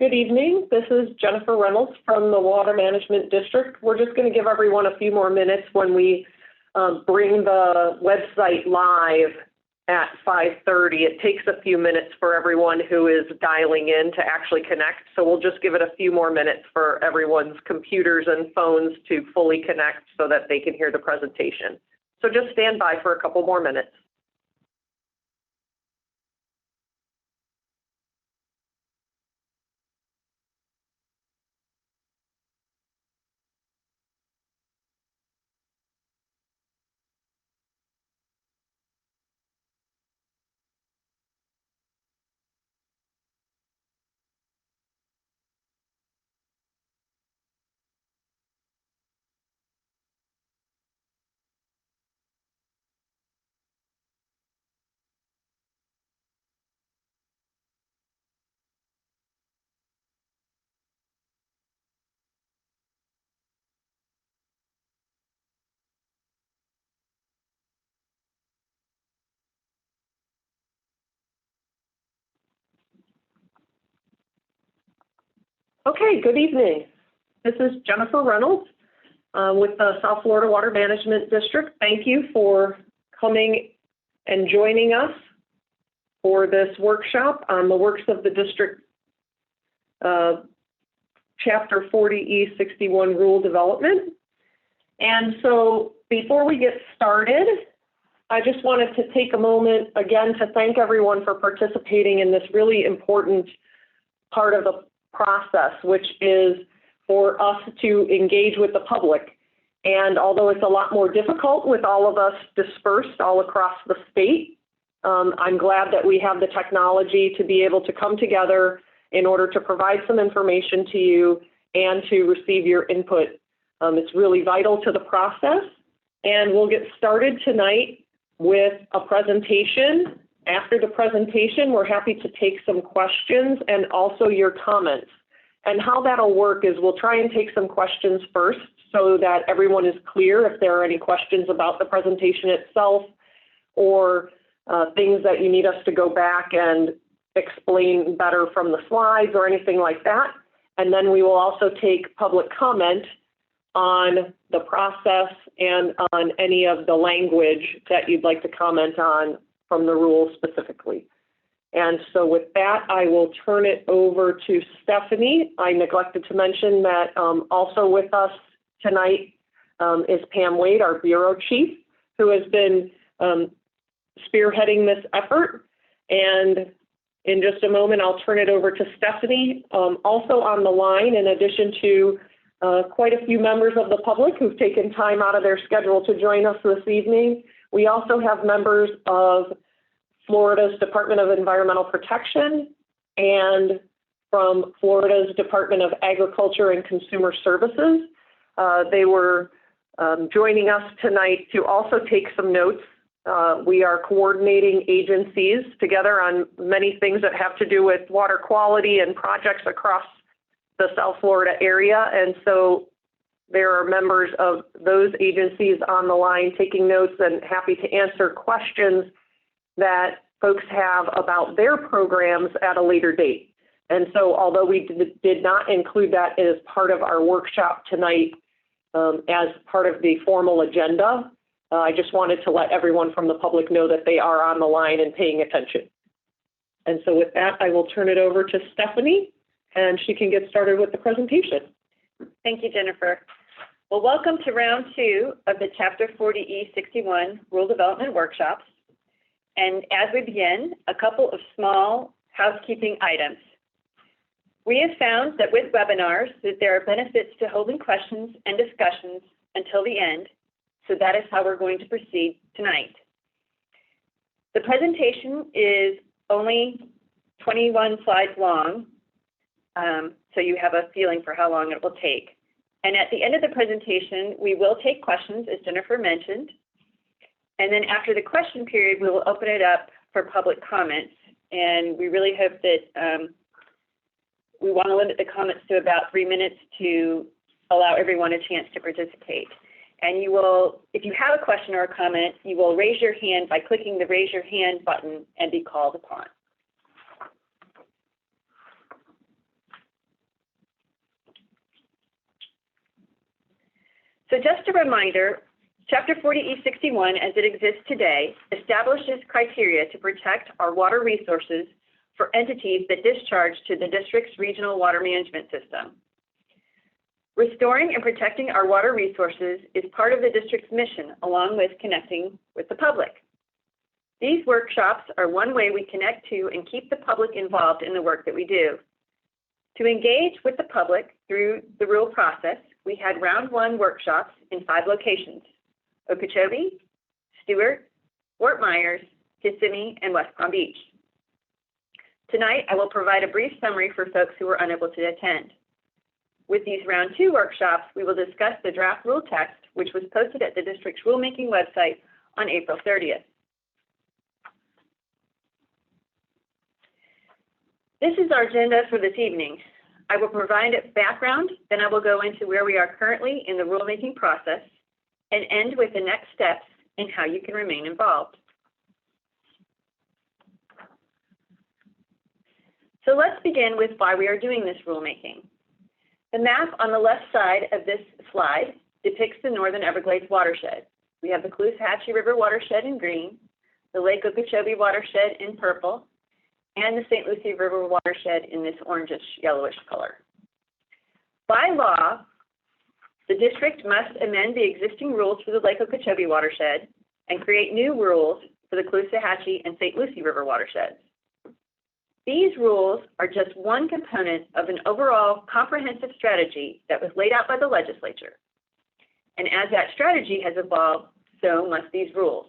Good evening. This is Jennifer Reynolds from the Water Management District. We're just going to give everyone a few more minutes when we bring the website live at 5:30. It takes a few minutes for everyone who is dialing in to actually connect, so we'll just give it a few more minutes for everyone's computers and phones to fully connect so that they can hear the presentation. So just stand by for a couple more minutes. Okay, good evening. This is Jennifer Reynolds with the South Florida Water Management District. Thank you for coming and joining us for this workshop on the works of the district Chapter 40E-61 Rule Development. And so before we get started, I just wanted to take a moment again to thank everyone for participating in this really important part of the process, which is for us to engage with the public. And although it's a lot more difficult with all of us dispersed all across the state, I'm glad that we have the technology to be able to come together in order to provide some information to you and to receive your input. It's really vital to the process. And we'll get started tonight with a presentation. After the presentation, we're happy to take some questions and also your comments. And how that'll work is we'll try and take some questions first so that everyone is clear if there are any questions about the presentation itself or things that you need us to go back and explain better from the slides or anything like that. And then we will also take public comment on the process and on any of the language that you'd like to comment on from the rules specifically. And so with that, I will turn it over to Stephanie. I neglected to mention that also with us tonight is Pam Wade, our Bureau Chief, who has been spearheading this effort. And in just a moment, I'll turn it over to Stephanie. Also on the line, in addition to quite a few members of the public who've taken time out of their schedule to join us this evening, we also have members of Florida's Department of Environmental Protection and from Florida's Department of Agriculture and Consumer Services. They were joining us tonight to also take some notes. We are coordinating agencies together on many things that have to do with water quality and projects across the South Florida area. And so there are members of those agencies on the line taking notes and happy to answer questions that folks have about their programs at a later date. And so although we did not include that as part of our workshop tonight as part of the formal agenda, I just wanted to let everyone from the public know that they are on the line and paying attention. And so with that, I will turn it over to Stephanie, and she can get started with the presentation. Thank you, Jennifer. Well, welcome to round 2 of the Chapter 40E-61 Rule Development Workshops. And as we begin, a couple of small housekeeping items. We have found that with webinars that there are benefits to holding questions and discussions until the end, so that is how we're going to proceed tonight. The presentation is only 21 slides long, so you have a feeling for how long it will take. And at the end of the presentation, we will take questions, as Jennifer mentioned. And then after the question period, we will open it up for public comments. And we really hope that we want to limit the comments to about 3 minutes to allow everyone a chance to participate. And you will, if you have a question or a comment, you will raise your hand by clicking the raise your hand button and be called upon. So just a reminder, Chapter 40E-61, as it exists today, establishes criteria to protect our water resources for entities that discharge to the district's regional water management system. Restoring and protecting our water resources is part of the district's mission, along with connecting with the public. These workshops are one way we connect to and keep the public involved in the work that we do. To engage with the public through the rule process, we had round one workshops in 5 locations: Okeechobee, Stewart, Fort Myers, Kissimmee, and West Palm Beach. Tonight, I will provide a brief summary for folks who were unable to attend. With these round 2 workshops, we will discuss the draft rule text, which was posted at the district's rulemaking website on April 30th. This is our agenda for this evening. I will provide a background, then I will go into where we are currently in the rulemaking process, and end with the next steps and how you can remain involved. So let's begin with why we are doing this rulemaking. The map on the left side of this slide depicts the northern Everglades watershed. We have the Caloosahatchee River watershed in green, the Lake Okeechobee watershed in purple, and the St. Lucie River watershed in this orangish yellowish color. By law, the district must amend the existing rules for the Lake Okeechobee watershed and create new rules for the Caloosahatchee and St. Lucie River watersheds. These rules are just one component of an overall comprehensive strategy that was laid out by the legislature. And as that strategy has evolved, so must these rules.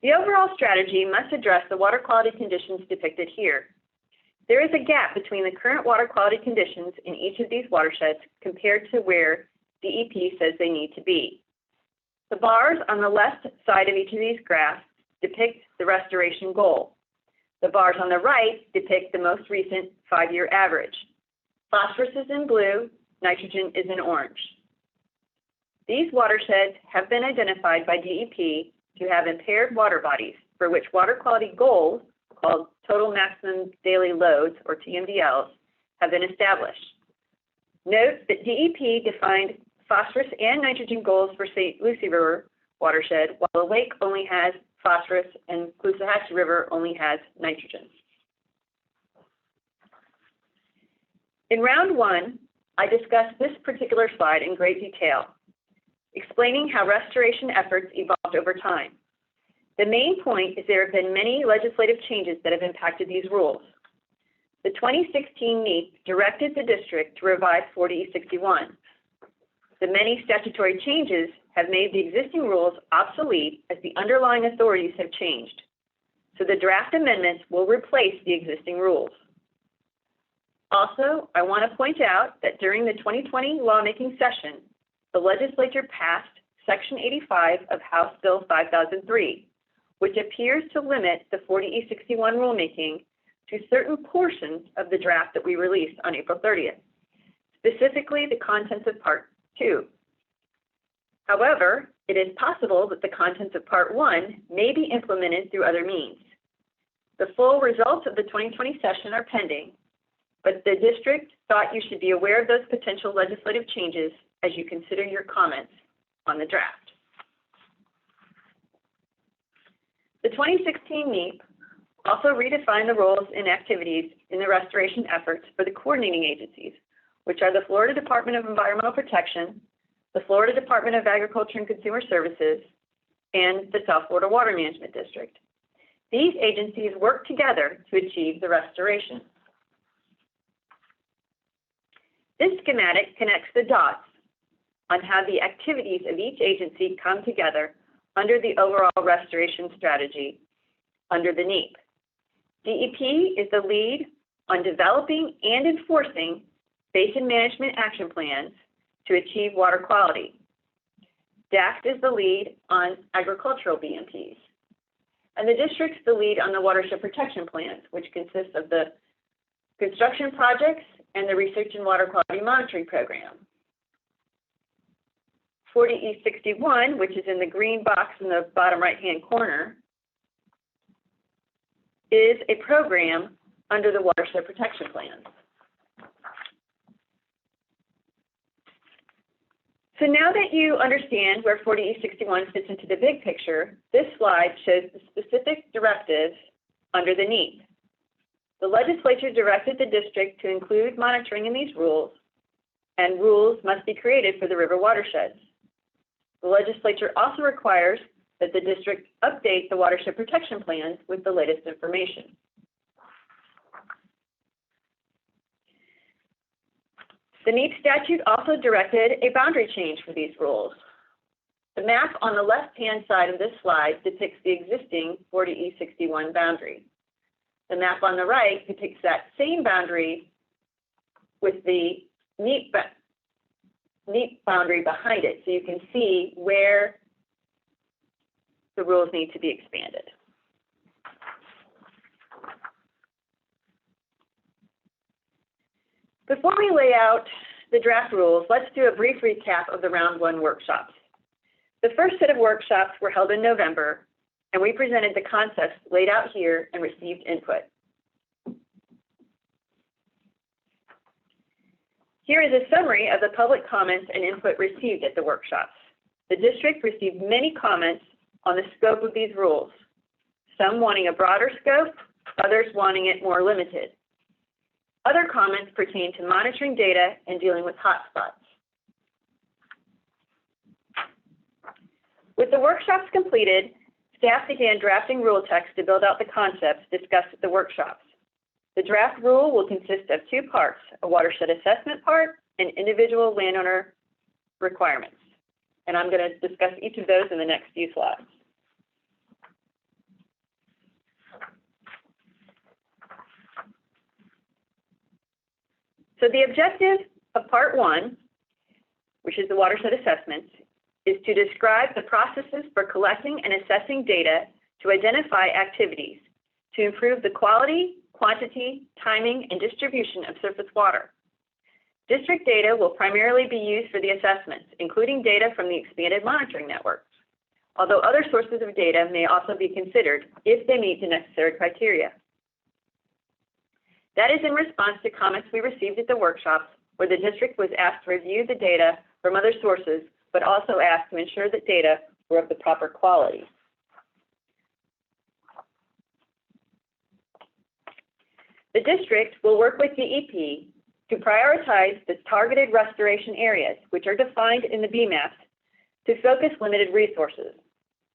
The overall strategy must address the water quality conditions depicted here. There is a gap between the current water quality conditions in each of these watersheds compared to where DEP says they need to be. The bars on the left side of each of these graphs depict the restoration goal. The bars on the right depict the most recent 5-year average. Phosphorus is in blue, nitrogen is in orange. These watersheds have been identified by DEP to have impaired water bodies for which water quality goals, called total maximum daily loads, or TMDLs, have been established. Note that DEP defined phosphorus and nitrogen goals for St. Lucie River watershed, while the lake only has phosphorus and Caloosahatchee River only has nitrogen. In round 1, I discussed this particular slide in great detail, explaining how restoration efforts evolved over time. The main point is there have been many legislative changes that have impacted these rules. The 2016 NEP directed the district to revise 40E-61. The many statutory changes have made the existing rules obsolete as the underlying authorities have changed. So the draft amendments will replace the existing rules. Also, I want to point out that during the 2020 lawmaking session, the legislature passed Section 85 of House Bill 5003, which appears to limit the 40E-61 rulemaking to certain portions of the draft that we released on April 30th, specifically the contents of Part 2. However, it is possible that the contents of Part 1 may be implemented through other means. The full results of the 2020 session are pending, but the district thought you should be aware of those potential legislative changes as you consider your comments on the draft. The 2016 NEP also redefined the roles and activities in the restoration efforts for the coordinating agencies, which are the Florida Department of Environmental Protection, the Florida Department of Agriculture and Consumer Services, and the South Florida Water Management District. These agencies work together to achieve the restoration. This schematic connects the dots on how the activities of each agency come together under the overall restoration strategy under the NEP. DEP is the lead on developing and enforcing basin management action plans to achieve water quality. DACT is the lead on agricultural BMPs. And the district's the lead on the watershed protection plans, which consists of the construction projects and the research and water quality monitoring program. 40E-61, which is in the green box in the bottom right-hand corner, is a program under the watershed protection plans. So now that you understand where 40E-61 fits into the big picture, this slide shows the specific directives underneath. The legislature directed the district to include monitoring in these rules, and rules must be created for the river watersheds. The legislature also requires that the district update the watershed protection plans with the latest information. The NEEP statute also directed a boundary change for these rules. The map on the left-hand side of this slide depicts the existing 40E-61 boundary. The map on the right depicts that same boundary with the NEEP boundary behind it, so you can see where the rules need to be expanded. Before we lay out the draft rules, let's do a brief recap of the Round 1 workshops. The first set of workshops were held in November, and we presented the concepts laid out here and received input. Here is a summary of the public comments and input received at the workshops. The district received many comments on the scope of these rules, some wanting a broader scope, others wanting it more limited. Other comments pertain to monitoring data and dealing with hotspots. With the workshops completed, staff began drafting rule text to build out the concepts discussed at the workshops. The draft rule will consist of two parts, a watershed assessment part and individual landowner requirements. And I'm going to discuss each of those in the next few slides. So the objective of Part 1, which is the watershed assessments, is to describe the processes for collecting and assessing data to identify activities to improve the quality, quantity, timing, and distribution of surface water. District data will primarily be used for the assessments, including data from the expanded monitoring networks, although other sources of data may also be considered if they meet the necessary criteria. That is in response to comments we received at the workshops, where the district was asked to review the data from other sources, but also asked to ensure that data were of the proper quality. The district will work with DEP to prioritize the targeted restoration areas, which are defined in the BMAPs, to focus limited resources.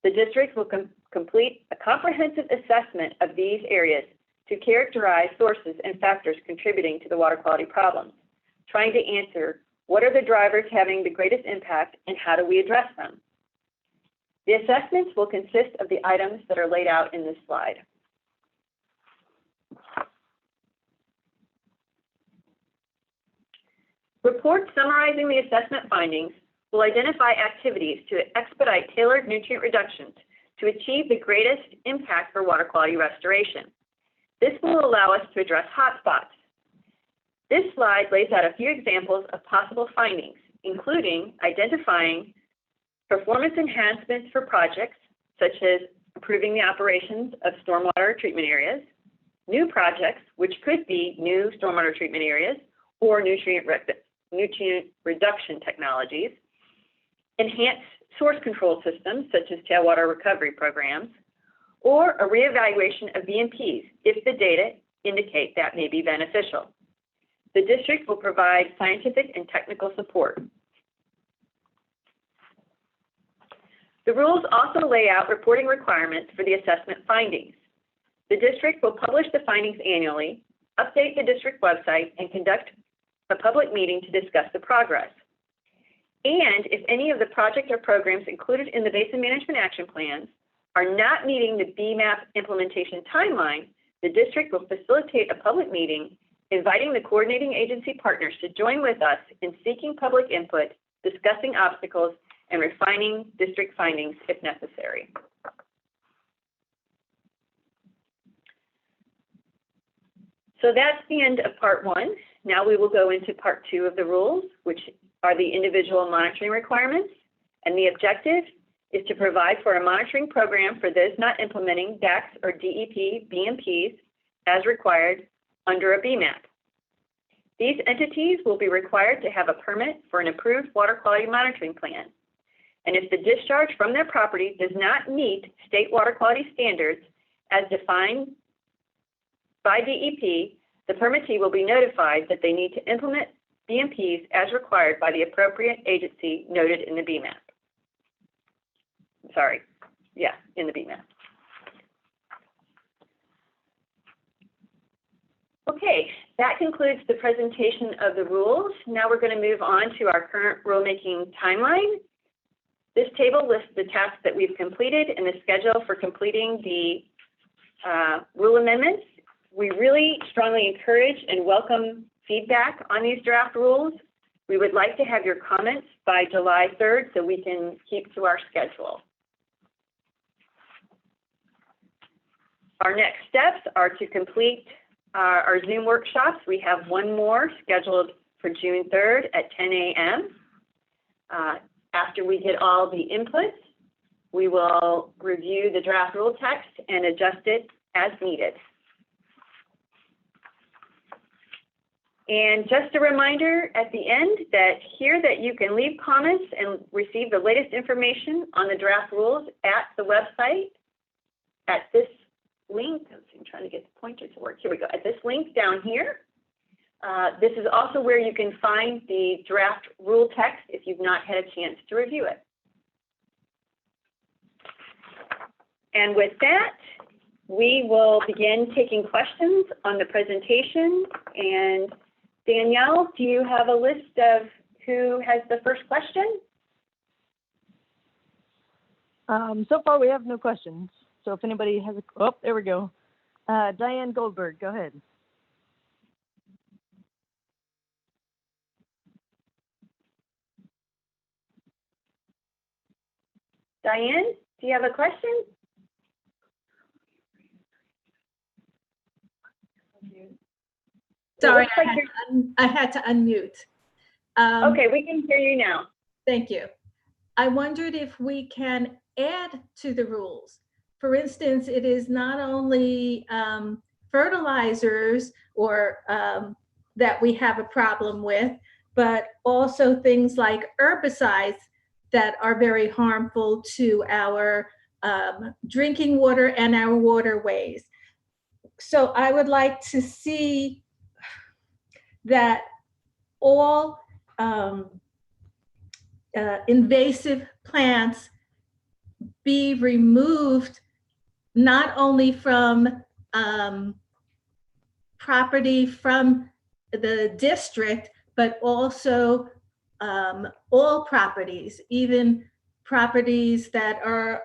The district will complete a comprehensive assessment of these areas to characterize sources and factors contributing to the water quality problems, trying to answer what are the drivers having the greatest impact and how do we address them. The assessments will consist of the items that are laid out in this slide. Reports summarizing the assessment findings will identify activities to expedite tailored nutrient reductions to achieve the greatest impact for water quality restoration. This will allow us to address hotspots. This slide lays out a few examples of possible findings, including identifying performance enhancements for projects, such as improving the operations of stormwater treatment areas, new projects, which could be new stormwater treatment areas or nutrient reduction technologies, enhanced source control systems, such as tailwater recovery programs, or a reevaluation of BMPs if the data indicate that may be beneficial. The district will provide scientific and technical support. The rules also lay out reporting requirements for the assessment findings. The district will publish the findings annually, update the district website, and conduct a public meeting to discuss the progress. And if any of the project or programs included in the Basin Management Action Plans are not meeting the BMAP implementation timeline, the district will facilitate a public meeting inviting the coordinating agency partners to join with us in seeking public input, discussing obstacles, and refining district findings if necessary. So that's the end of Part 1. Now we will go into Part 2 of the rules, which are the individual monitoring requirements. And the objective is to provide for a monitoring program for those not implementing DACs or DEP BMPs as required under a BMAP. These entities will be required to have a permit for an approved water quality monitoring plan. And if the discharge from their property does not meet state water quality standards as defined by DEP, the permittee will be notified that they need to implement BMPs as required by the appropriate agency noted in the BMAP. Sorry, yeah, in the BMAP. Okay, that concludes the presentation of the rules. Now we're going to move on to our current rulemaking timeline. This table lists the tasks that we've completed and the schedule for completing the rule amendments. We really strongly encourage and welcome feedback on these draft rules. We would like to have your comments by July 3rd so we can keep to our schedule. Our next steps are to complete our Zoom workshops. We have one more scheduled for June 3rd at 10 a.m. After we get all the inputs, we will review the draft rule text and adjust it as needed. And just a reminder at the end that you can leave comments and receive the latest information on the draft rules at the website at this link. I'm trying to get the pointer to work. Here we go. At this link down here. This is also where you can find the draft rule text if you've not had a chance to review it. And with that, we will begin taking questions on the presentation. And Danielle, do you have a list of who has the first question? So far, we have no questions. So if anybody has oh, there we go. Diane Goldberg, go ahead. Diane, do you have a question? Sorry, I had to unmute. Okay, we can hear you now. Thank you. I wondered if we can add to the rules. For instance, it is not only fertilizers or that we have a problem with, but also things like herbicides that are very harmful to our drinking water and our waterways. So I would like to see that all invasive plants be removed, not only from property from the district, but also all properties, even properties that are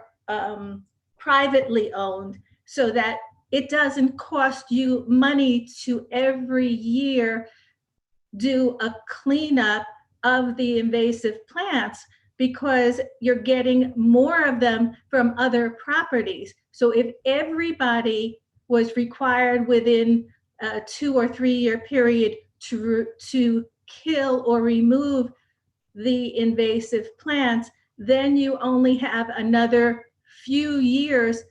privately owned, so that it doesn't cost you money to every year do a cleanup of the invasive plants, because you're getting more of them from other properties. So if everybody was required within a 2 or 3 year period to kill or remove the invasive plants, then you only have another few years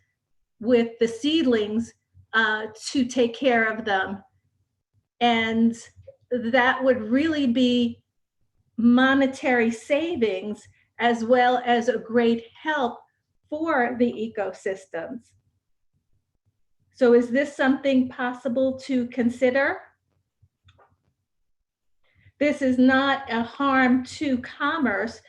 with the seedlings to take care of them. And that would really be monetary savings as well as a great help for the ecosystems. So is this something possible to consider? This is not a harm to commerce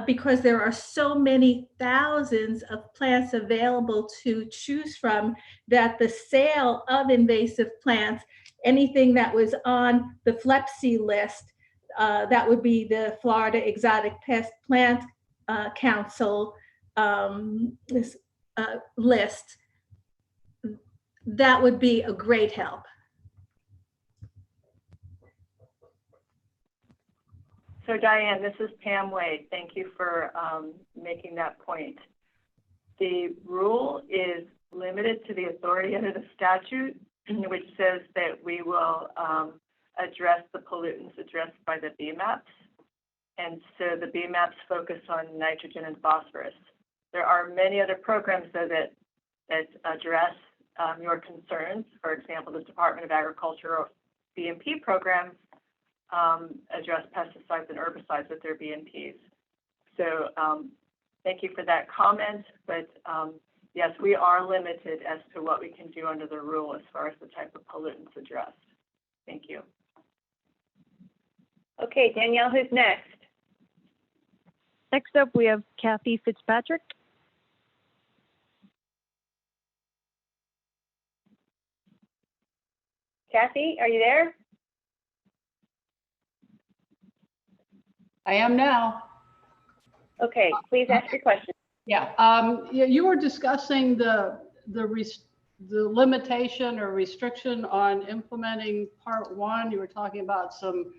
because there are so many thousands of plants available to choose from that the sale of invasive plants, anything that was on the FLEPC list, that would be the Florida Exotic Pest Plant Council list, that would be a great help. So Diane, this is Pam Wade. Thank you for making that point. The rule is limited to the authority under the statute, which says that we will address the pollutants addressed by the BMAPs. And so the BMAPs focus on nitrogen and phosphorus. There are many other programs, though, that address your concerns. For example, the Department of Agriculture BMP programs address pesticides and herbicides with their BMPs. So thank you for that comment, but yes, we are limited as to what we can do under the rule as far as the type of pollutants addressed. Thank you. Okay, Danielle, who's next? Next up, we have Kathy Fitzpatrick. Kathy, are you there? I am now. Okay, please ask your question. Yeah, you were discussing the limitation or restriction on implementing Part 1. You were talking about some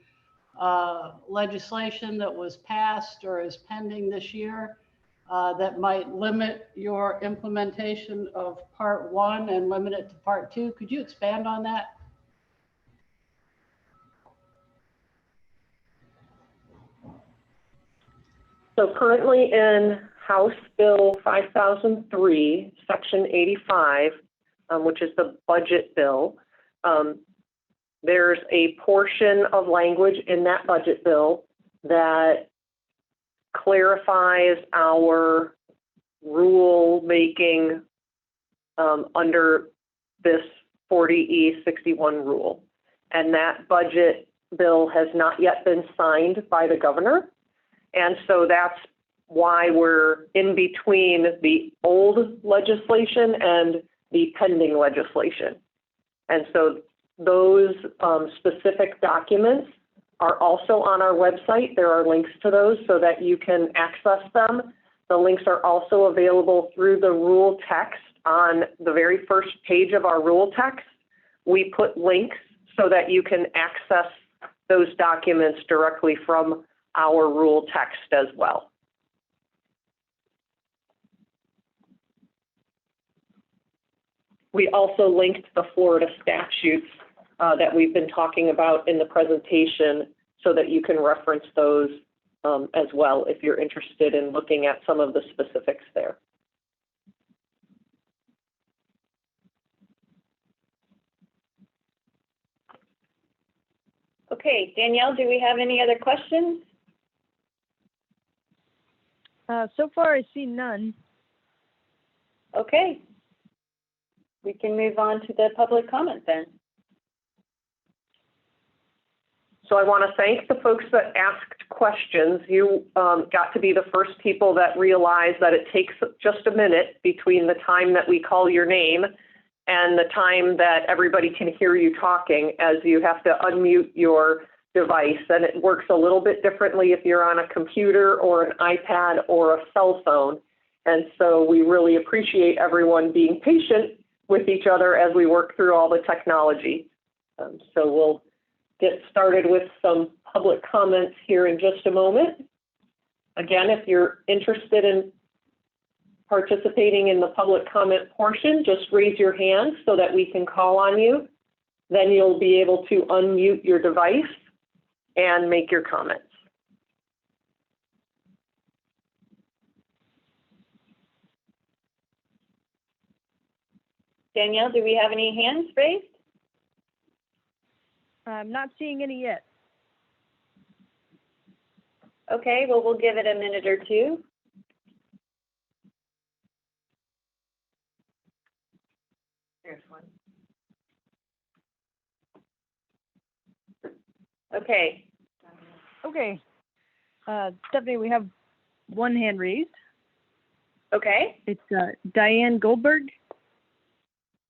legislation that was passed or is pending this year that might limit your implementation of Part 1 and limit it to Part 2. Could you expand on that? So currently in House Bill 5003, Section 85, which is the budget bill, there's a portion of language in that budget bill that clarifies our rule-making under this 40E-61 rule. And that budget bill has not yet been signed by the governor. And so that's why we're in between the old legislation and the pending legislation. And so those specific documents are also on our website. There are links to those so that you can access them. The links are also available through the rule text on the very first page of our rule text. We put links so that you can access those documents directly from our rule text as well. We also linked the Florida statutes that we've been talking about in the presentation so that you can reference those as well if you're interested in looking at some of the specifics there. Okay, Danielle, do we have any other questions? So far, I see none. Okay. We can move on to the public comment then. So I want to thank the folks that asked questions. You got to be the first people that realized that it takes just a minute between the time that we call your name and the time that everybody can hear you talking, as you have to unmute your device. And it works a little bit differently if you're on a computer or an iPad or a cell phone. And so we really appreciate everyone being patient with each other as we work through all the technology. So we'll get started with some public comments here in just a moment. Again, if you're interested in participating in the public comment portion, just raise your hand so that we can call on you. Then you'll be able to unmute your device and make your comments. Danielle, do we have any hands raised? I'm not seeing any yet. Okay, well, we'll give it a minute or two. There's one. Okay. Okay. Stephanie, we have one hand raised. Okay. It's Diane Goldberg.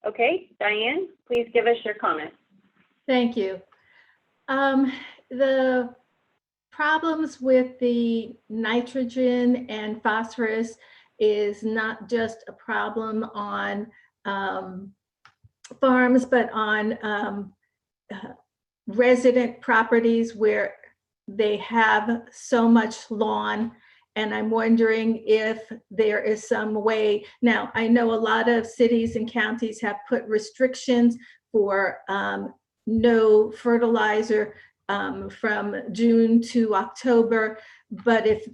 Okay, Diane, please give us your comment. Thank you. The problems with the nitrogen and phosphorus is not just a problem on farms, but on resident properties where they have so much lawn. And I'm wondering if there is some way. Now, I know a lot of cities and counties have put restrictions for no fertilizer from June to October. But if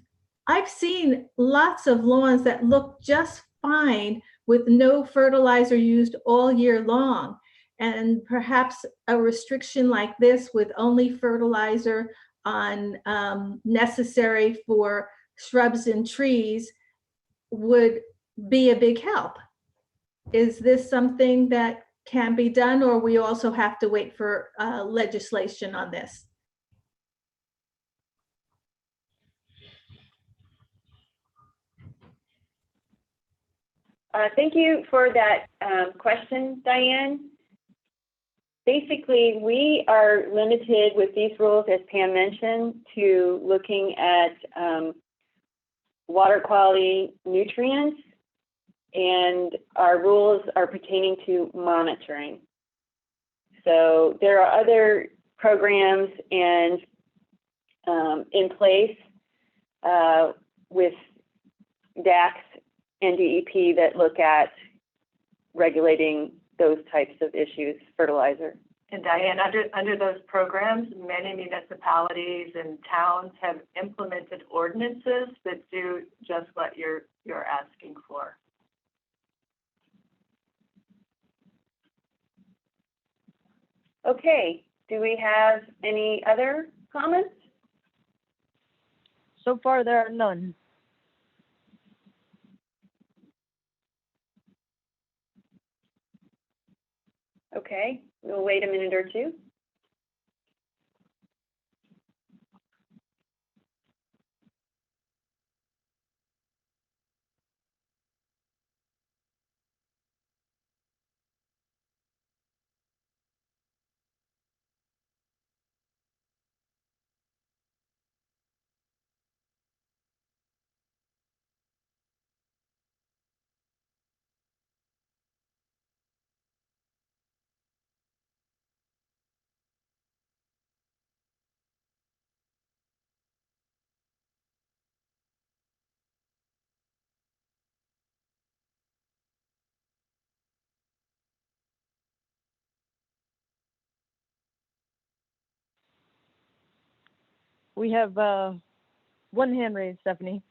I've seen lots of lawns that look just fine with no fertilizer used all year long. And perhaps a restriction like this with only fertilizer on necessary for shrubs and trees would be a big help. Is this something that can be done, or we also have to wait for legislation on this? Thank you for that question, Diane. Basically, we are limited with these rules, as Pam mentioned, to looking at water quality nutrients, and our rules are pertaining to monitoring. So there are other programs and in place with DACs and DEP that look at regulating those types of issues, fertilizer. And Diane, under those programs, many municipalities and towns have implemented ordinances that do just what you're asking for. Okay, do we have any other comments? So far, there are none. Okay, we'll wait a minute or two. We have one hand raised, Stephanie.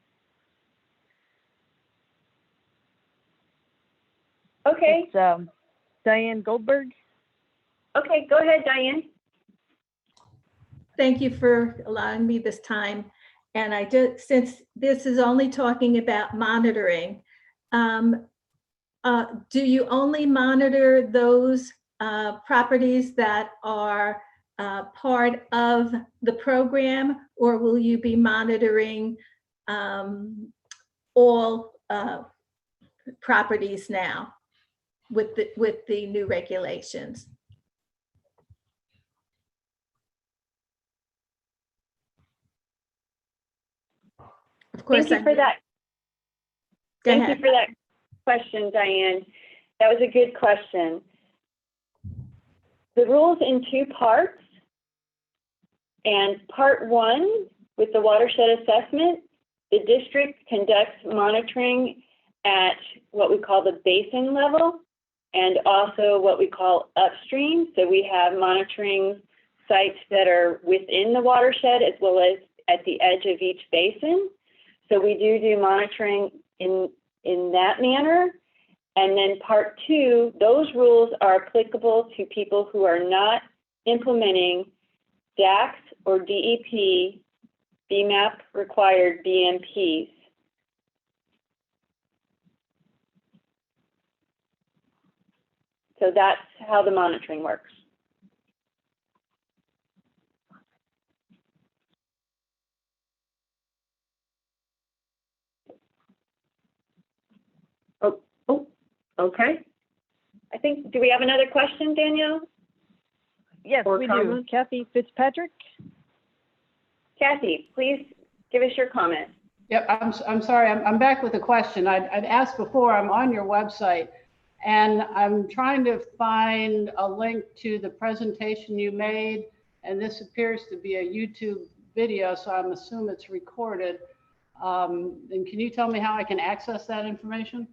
Okay, It's Diane Goldberg. okay, go ahead, Diane. Thank you for allowing me this time. And I just, since this is only talking about monitoring, do you only monitor those properties that are part of the program, or will you be monitoring all properties now with the new regulations? Of course. Thank you for that. Go Thank ahead. you for that question, Diane. That was a good question. The rule's in two parts, and part one, with the watershed assessment, the district conducts monitoring at what we call the basin level and also what we call upstream. So we have monitoring sites that are within the watershed as well as at the edge of each basin. So we do monitoring in that manner. And then part two, those rules are applicable to people who are not implementing DACs or DEP BMAP required BMPs. So that's how the monitoring works. Oh, okay. I think, do we have another question, Danielle? Yes, Or we comment? do. Kathy Fitzpatrick. Kathy, please give us your comment. Yep, I'm sorry, I'm back with a question. I'd asked before, I'm on your website and I'm trying to find a link to the presentation you made, and this appears to be a YouTube video, so I'm assuming it's recorded. And can you tell me how I can access that information?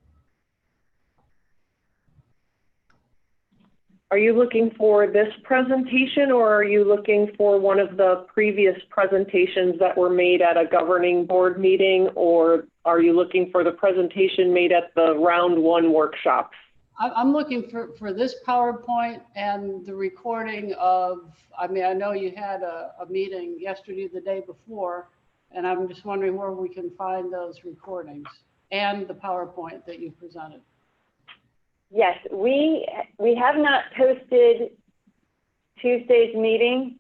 Are you looking for this presentation, or are you looking for one of the previous presentations that were made at a governing board meeting, or are you looking for the presentation made at the round one workshops? I'm looking for this PowerPoint and the recording of, I mean, I know you had a meeting yesterday, the day before, and I'm just wondering where we can find those recordings and the PowerPoint that you presented. Yes, we have not posted Tuesday's meeting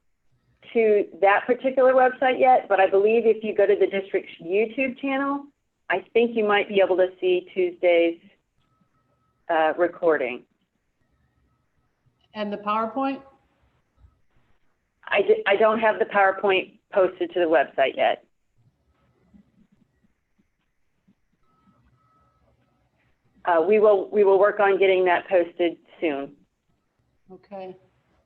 to that particular website yet, but I believe if you go to the district's YouTube channel, I think you might be able to see Tuesday's recording. And the PowerPoint? I don't have the PowerPoint posted to the website yet. We will work on getting that posted soon. Okay.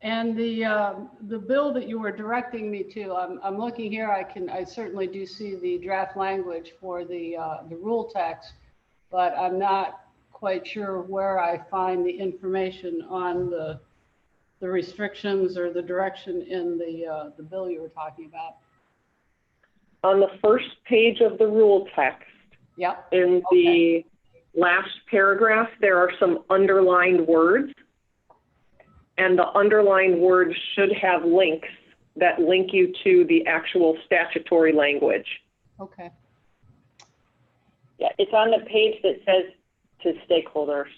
And the bill that you were directing me to, I'm looking here. I certainly do see the draft language for the rule text, but I'm not quite sure where I find the information on the restrictions or the direction in the bill you were talking about. On the first page of the rule text, Yep. in the last paragraph, there are some underlined words. And the underlined words should have links that link you to the actual statutory language. Okay. Yeah, it's on the page that says to stakeholders.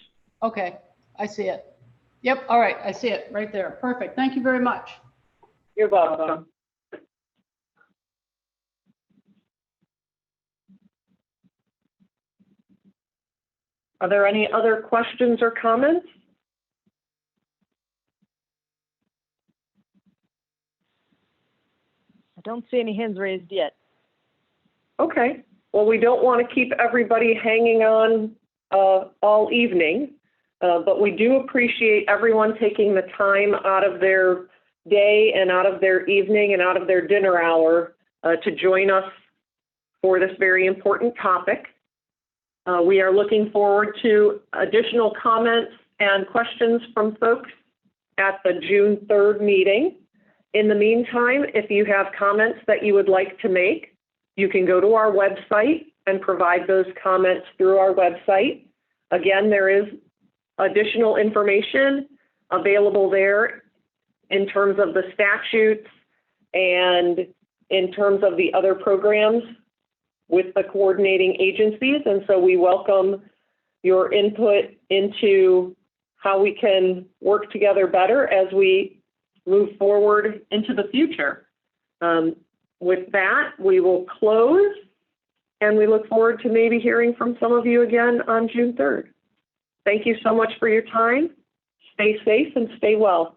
Okay, I see it. Yep, all right, I see it right there. Perfect. Thank you very much. You're welcome. Are there any other questions or comments? I don't see any hands raised yet. Okay. Well, we don't want to keep everybody hanging on all evening, but we do appreciate everyone taking the time out of their day and out of their evening and out of their dinner hour to join us for this very important topic. We are looking forward to additional comments and questions from folks at the June 3rd meeting. In the meantime, if you have comments that you would like to make, you can go to our website and provide those comments through our website. Again, there is additional information available there in terms of the statutes and in terms of the other programs with the coordinating agencies. And so we welcome your input into how we can work together better as we move forward into the future. With that, we will close, and we look forward to maybe hearing from some of you again on June 3rd. Thank you so much for your time. Stay safe and stay well.